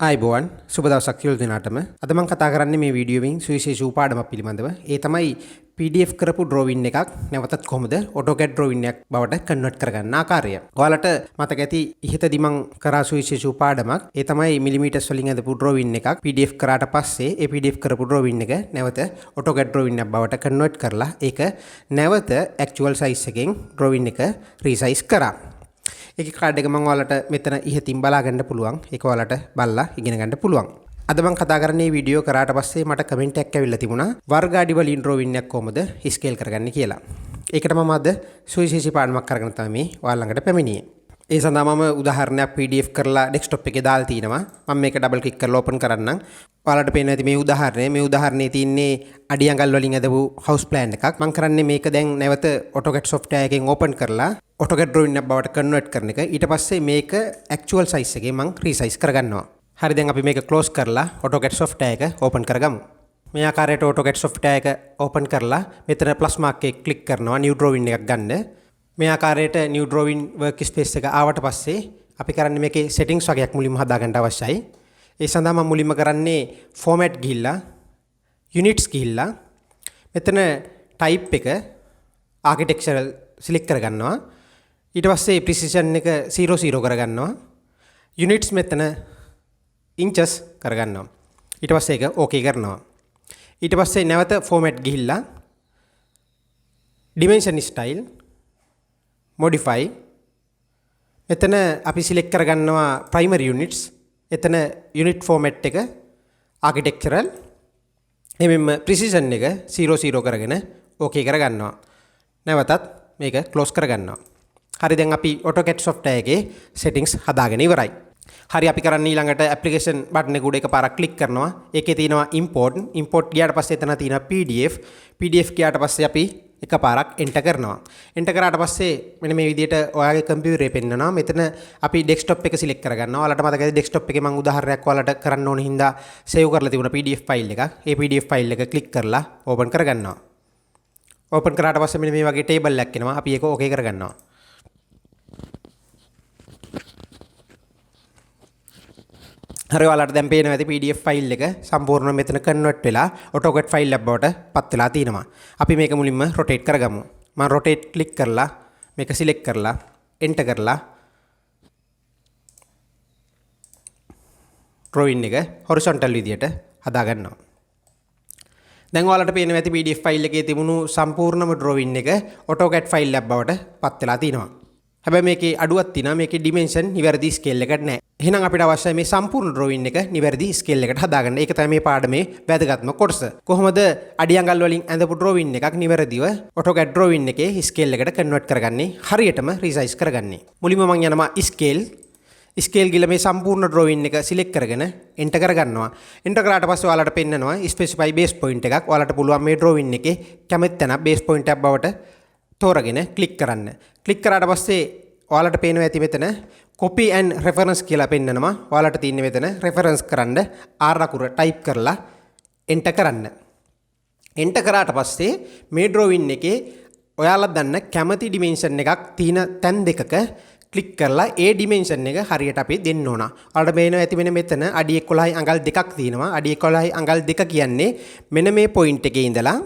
ආයිබෝවන් සුබ දවසක් සියලු දෙනාටම අද මම කතා කරන්නේ මේ වීඩියෝවෙන් සුවිශේෂී උපාඩමක් පිළිබඳව. ඒ තමයි PDF කරපු drawing එකක් නැවතත් කොහොමද AutoCAD drawing එකක් බවට convert කරගන්න ආකාරය. ඔයාලට මතක ඇති ඉහතදී මම කරා සුවිශේෂී උපාඩමක්. ඒ තමයි මිලිමීටර්ස් වලින් හදපු drawing එකක් PDF කරාට පස්සේ ඒ PDF කරපු drawing එක නැවත AutoCAD drawing එකක් බවට convert කරලා ඒක නැවත actual size එකෙන් drawing එක resize කරා. ඒක කාඩ් එක මම ඔයාලට මෙතන ඉහතින් බලා ගන්න පුළුවන්. ඒක ඔයාලට බලලා ඉගෙන ගන්න පුළුවන්. අද මම කතා කරන්නේ වීඩියෝ කරාට පස්සේ මට කමෙන්ට් එකක් ඇවිල්ලා තිබුණා වර්ග අඩි වලින් drawing එකක් කොහොමද ස්කේල් කරගන්නේ කියලා. ඒකට මම අද සුවිශේෂී පාඩමක් අරගෙන තමයි ඔයාලා ළඟට පැමිණියේ. ඒ සඳහා මම උදාහරණයක් PDF කරලා ඩෙස්ක්ටොප් එකේ දාලා තිනවා. මම මේක ඩබල් ක්ලික් කරලා ඕපන් කරන්නම්. ඔයාලට පේනවා ඇති මේ උදාහරණය. මේ උදාහරණයේ තියෙන්නේ අඩි අඟල් වලින් හදපු house plan එකක්. මම කරන්නේ මේක දැන් නැවත AutoCAD software එකෙන් ඕපන් කරලා AutoCAD drawing එක බවට convert කරන එක. ඊට පස්සේ මේක actual size එකේ මම resize කරගන්නවා. හරි දැන් අපි මේක close කරලා AutoCAD software එක ඕපන් කරගමු. මේ ආකාරයට AutoCAD software එක ඕපන් කරලා මෙතන plus mark එක ක්ලික් කරනවා new drawing එකක් ගන්න. මේ ආකාරයට new drawing workspace එක ආවට පස්සේ අපි කරන්නේ මේකේ settings වගේක් මුලින්ම හදාගන්න අවශ්‍යයි. ඒ සඳහා මම මුලින්ම කරන්නේ format ගිහිල්ලා units ගිහිල්ලා මෙතන type එක architectural select කරගන්නවා. ඊට පස්සේ precision එක 00 කරගන්නවා. units මෙතන inches කරගන්නවා. ඊට පස්සේ ඒක okay කරනවා. ඊට පස්සේ නැවත format ගිහිල්ලා dimension style modify මෙතන අපි select කරගන්නවා primary units. එතන unit format එක architectural එමෙන්න precision එක 00 කරගෙන okay කරගන්නවා. නැවතත් මේක close කරගන්නවා. හරි දැන් අපි AutoCAD software එකේ settings හදාගෙන ඉවරයි. හරි අපි කරන්නේ ඊළඟට application button එක උඩ එකපාරක් click කරනවා. ඒකේ තියෙනවා import ගියාට පස්සේ එතන තියෙනවා PDF ගියාට පස්සේ අපි එකපාරක් enter කරනවා. enter කරාට පස්සේ මෙන්න මේ විදිහට ඔයාගේ කම්පියුටරේ පෙන්නනවා. මෙතන අපි desktop එක select කරගන්නවා. ඔයාලට මතකයි desktop එකේ මම උදාහරණයක් ඔයාලට කරන්න ඕන හින්දා save කරලා තිබුණා PDF file එකක්. ඒ PDF file එක click කරලා open කරගන්නවා. open කරාට පස්සේ මෙන්න මේ වගේ table එකක් එනවා. අපි ඒක okay කරගන්නවා. හරි ඔයාලට දැන් පේනවා ඇති PDF ෆයිල් එක සම්පූර්ණයෙන් මෙතන කන්වර්ට් වෙලා AutoCAD ෆයිල් එකක් බවට පත් වෙලා තිනවා. අපි මේක මුලින්ම රොටේට් කරගමු. මම රොටේට් ක්ලික් කරලා මේක සිලෙක්ට් කරලා එන්ටර් කරලා drawing එක horizontal විදියට හදා ගන්නවා. දැන් ඔයාලට පේනවා ඇති PDF ෆයිල් එකේ තිබුණු සම්පූර්ණම drawing එක AutoCAD ෆයිල් එකක් බවට පත් වෙලා තිනවා. හැබැයි මේකේ අඩුවක් තියෙනවා. මේකේ dimension නිවැරදි ස්කේල් එකකට නැහැ. එහෙනම් අපිට අවශ්‍යයි මේ සම්පූර්ණ drawing එක නිවැරදි ස්කේල් එකකට හදාගන්න. ඒක තමයි මේ පාඩමේ වැදගත්ම කොටස. කොහොමද අඩි අඟල් වලින් ඇඳපු drawing එකක් නිවැරදිව AutoCAD drawing එකේ ස්කේල් එකට convert කරගන්නේ, හරියටම resize කරගන්නේ. මුලින්ම මම යනවා scale ගිල මේ සම්පූර්ණ drawing එක select කරගෙන enter කරගන්නවා. enter කරාට පස්සේ ඔයාලට පෙන්නනවා specify base point එකක්. ඔයාලට පුළුවන් මේ drawing එකේ කැමති තැන base point එකක් බවට තෝරගෙන ක්ලික් කරන්න. ක්ලික් කරාට පස්සේ ඔයාලට පේනවා ඇති මෙතන copy and reference කියලා පෙන්නනවා. ඔයාලට තියෙන්නේ මෙතන reference කරන්න R අකුර type කරලා enter කරන්න. enter කරාට පස්සේ මේ drawing එකේ ඔයාලා දන්න කැමති dimension එකක් තියෙන තැන් දෙකක ක්ලික් කරලා ඒ dimension එක හරියට අපි දෙන්න ඕන. ඔයාලට පේනවා ඇති මෙතන අඩි 11යි අඟල් දෙකක් තියෙනවා. අඩි 11යි අඟල් දෙක කියන්නේ මෙන්න මේ point එකේ ඉඳලා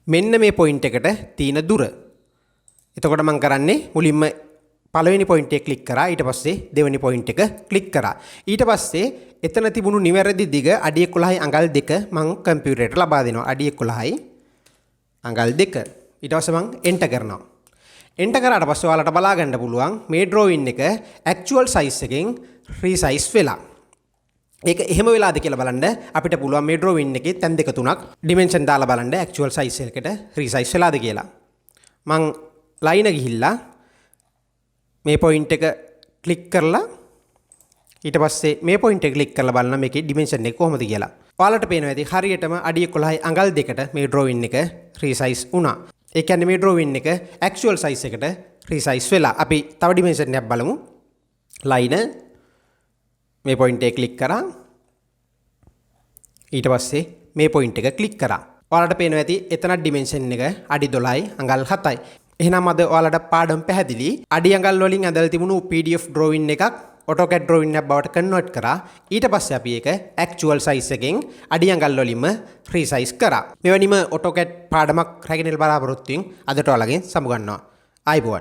මෙන්න මේ point එකට තියෙන දුර. එතකොට මම කරන්නේ මුලින්ම පළවෙනි point එක ක්ලික් කරා. ඊට පස්සේ දෙවෙනි point එක ක්ලික් කරා. ඊට පස්සේ එතන තිබුණු නිවැරදි දිග අඩි 11යි අඟල් 2 මම කම්පියුටරේට ලබා දෙනවා. අඩි 11යි අඟල් 2. ඊට පස්සේ මම enter කරනවා. enter කරාට පස්සේ ඔයාලට බලා ගන්න පුළුවන් මේ drawing එක actual size එකෙන් resize වෙලා. ඒක එහෙම වෙලාද කියලා බලන්න අපිට පුළුවන් මේ drawing එකේ තැන් දෙක තුනක් dimension දාලා බලන්න actual size එකකට resize වෙලාද කියලා. මං line ගිහිල්ලා මේ point එක click කරලා ඊට පස්සේ මේ point එක click කරලා බලන්න මේකේ dimension එක කොහොමද කියලා. ඔයාලට පේනවා ඇති හරියටම අඩි 11යි අඟල් දෙකට මේ drawing එක resize වුණා. ඒ කියන්නේ මේ drawing එක actual size එකට resize වෙලා. අපි තව dimension එකක් බලමු. line මේ point එක ක්ලික් කරා. ඊට පස්සේ මේ point එක ක්ලික් කරා. ඔයාලට පේනවා ඇති එතන dimension එක අඩි 12යි අඟල් 7යි. එහෙනම් අද ඔයාලට පාඩම පැහැදිලි. අඩි අඟල් වලින් ඇඳලා තිබුණු PDF drawing එකක් AutoCAD drawing එකක් බවට කන්වර්ට් කරා. ඊට පස්සේ අපි ඒක actual size එකෙන් අඩි අඟල් වලින්ම resize කරා. මෙවැනිම AutoCAD පාඩමක් රැගෙන බලාපොරොත්තු වෙමින් අදට ඔයාලගෙන් සමුගන්නවා. ආයිබෝවන්.